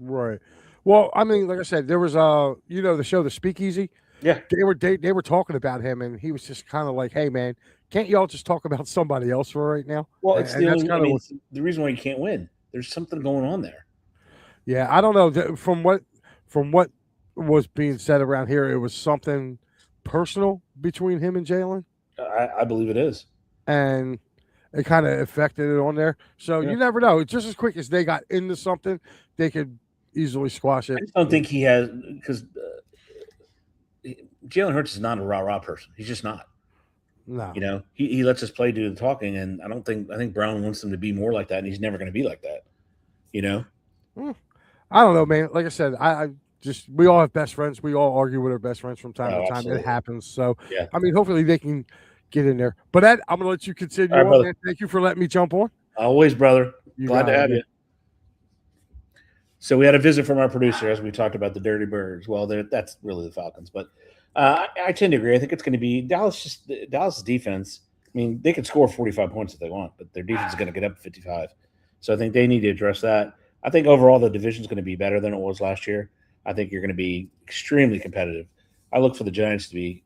Right. Well, I mean, like I said, there was the show The Speakeasy. Yeah. They were talking about him, and he was just kind of like, "Hey, man, can't y'all just talk about somebody else for right now?" Well, it's the reason why you can't win. There's something going on there. Yeah, I don't know. From what was being said around here, it was something personal between him and Jalen. I believe it is, and it kind of affected it on there. So you never know. Just as quick as they got into something, they could easily squash it. I just don't think he has because Jalen Hurts is not a rah-rah person. He's just not. No. He lets us play do the talking, and I think Brown wants him to be more like that, and he's never going to be like that. I don't know, man. Like I said, we all have best friends. We all argue with our best friends from time to time. Absolutely. It happens. So, I mean, hopefully they can get in there. But Ed, I'm going to let you continue on, man. Thank you for letting me jump on. Always, brother. Glad to have you. So we had a visit from our producer as we talked about the Dirty Birds. Well, that's really the Falcons, but I tend to agree. I think it's going to be Dallas defense. I mean, they can score 45 points if they want, but their defense is going to get up 55. So I think they need to address that. I think overall the division is going to be better than it was last year. I think you're going to be extremely competitive. I look for the Giants to be,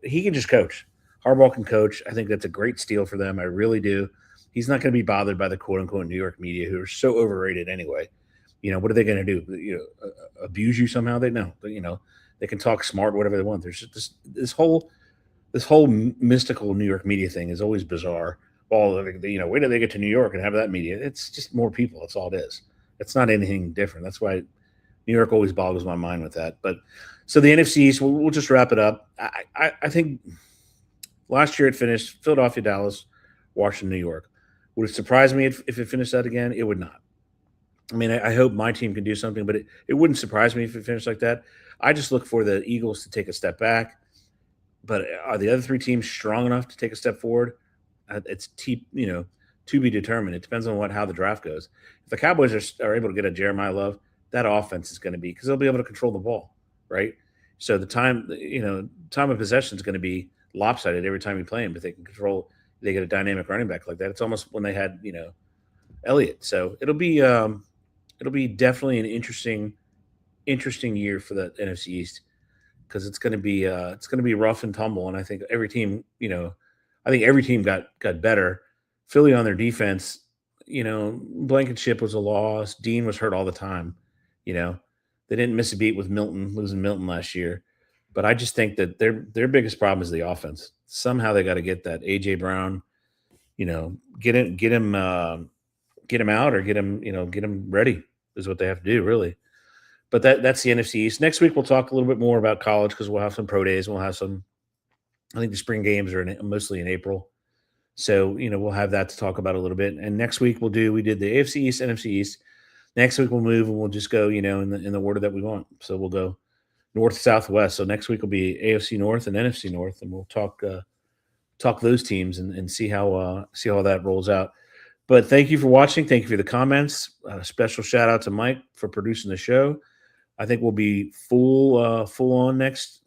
he can just coach. Harbaugh can coach. I think that's a great steal for them. I really do. He's not going to be bothered by the quote unquote New York media, who are so overrated anyway. What are they going to do? Abuse you somehow? They know. But, they can talk smart, whatever they want. There's just this whole mystical New York media thing is always bizarre. Well, wait till they get to New York and have that media. It's just more people. That's all it is. It's not anything different. That's why New York always boggles my mind with that. But so the NFC East, we'll just wrap it up. I think last year it finished Philadelphia, Dallas, Washington, New York. Would it surprise me if it finished that again? It would not. I mean, I hope my team can do something, but it wouldn't surprise me if it finished like that. I just look for the Eagles to take a step back. But are the other three teams strong enough to take a step forward? It's to be determined. It depends on how the draft goes. If the Cowboys are able to get a Jeremiah Love, that offense is going to be, because they'll be able to control the ball, right? So the time of possession is going to be lopsided every time you play them. But they get a dynamic running back like that. It's almost when they had Elliott. So it'll be definitely an interesting year for the NFC East, because it's going to be rough and tumble. And I think every team got better. Philly on their defense, Blankenship was a loss. Dean was hurt all the time. They didn't miss a beat with losing Milton last year. But I just think that their biggest problem is the offense. Somehow they got to get that AJ Brown, get him out, or get him ready is what they have to do, really. But that's the NFC East. Next week we'll talk a little bit more about college, because we'll have some pro days. We'll have some. I think the spring games are mostly in April, so we'll have that to talk about a little bit. And next week we did the AFC East, NFC East. Next week we'll move and we'll just go in the order that we want. So we'll go north, south, west. So next week will be AFC North and NFC North, and we'll talk those teams and see how that rolls out. But thank you for watching. Thank you for the comments. Special shout out to Mike for producing the show. I think we'll be full on next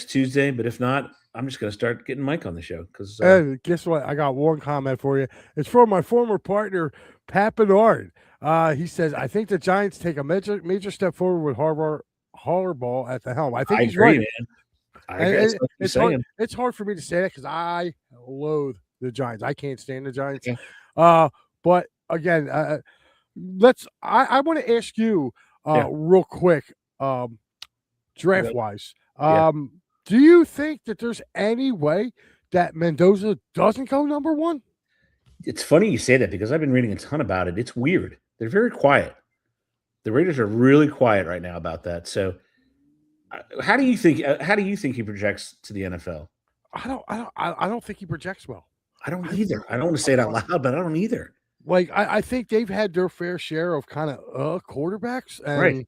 Tuesday. But if not, I'm just going to start getting Mike on the show. Because guess what? I got one comment for you. It's from my former partner, Pat Bernard. He says, I think the Giants take a major step forward with Harbaugh at the helm. I think he's agree, right. Man. It's hard for me to say that, because I loathe the Giants. I can't stand the Giants. Okay. But again, I want to ask you real quick, draft wise. Do you think that there's any way that Mendoza doesn't go number one? It's funny you say that, because I've been reading a ton about it. It's weird. They're very quiet. The Raiders are really quiet right now about that. So, how do you think he projects to the NFL? I don't think he projects well. I don't either. I don't want to say it out loud, but I don't either. Like, I think they've had their fair share of kind of quarterbacks, and right.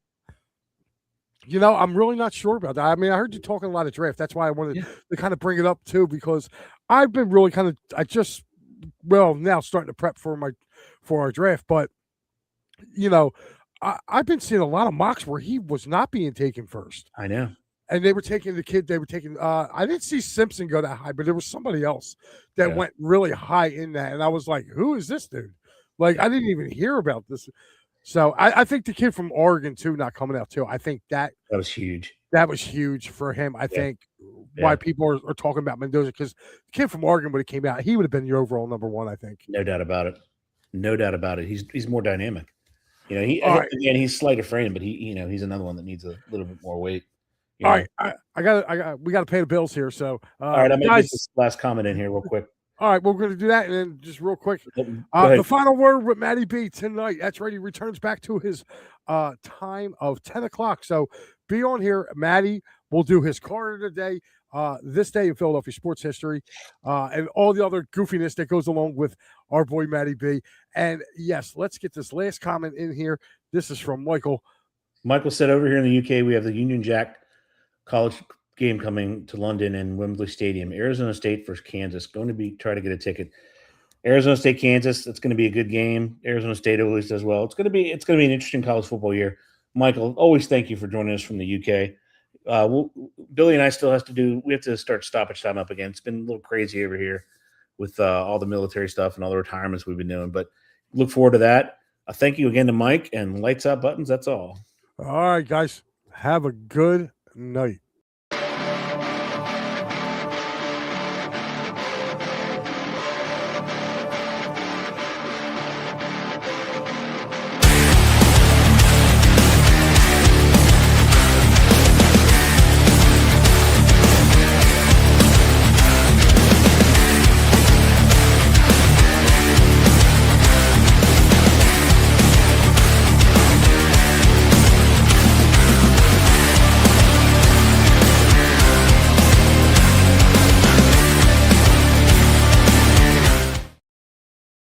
I'm really not sure about that. I mean, I heard you talking a lot of draft. That's why I wanted to kind of bring it up too, because I've been really now starting to prep for our draft. But I've been seeing a lot of mocks where he was not being taken first. I know. And they were taking the kid. They were taking. I didn't see Simpson go that high, but there was somebody else that went really high in that, and I was like, "Who is this dude?" Like, I didn't even hear about this. So I think the kid from Oregon too, not coming out too. I think that was huge. That was huge for him. I think why people are talking about Mendoza, because the kid from Oregon, when he came out, he would have been your overall number one. I think. No doubt about it. He's more dynamic. He's slight of frame, but he's another one that needs a little bit more weight. All right, we got to pay the bills here. So, all right, I'm gonna get this last comment in here real quick. All right, we're going to do that, and then just real quick, the final word with Matty B tonight. That's right. He returns back to his time of 10 o'clock. So be on here. Matty will do his card of the day, this day in Philadelphia sports history, and all the other goofiness that goes along with our boy Matty B. And yes, let's get this last comment in here. This is from Michael. Michael said, over here in the UK, we have the Union Jack college game coming to London and Wembley Stadium. Arizona State versus Kansas. Going to try to get a ticket. Arizona State, Kansas. It's going to be a good game. Arizona State always does well. It's going to be an interesting college football year. Michael, always thank you for joining us from the UK. Billy and I still we have to start stoppage time up again. It's been a little crazy over here with all the military stuff and all the retirements we've been doing, but look forward to that. Thank you again to Mike, and lights out buttons. That's all. All right, guys. Have a good night.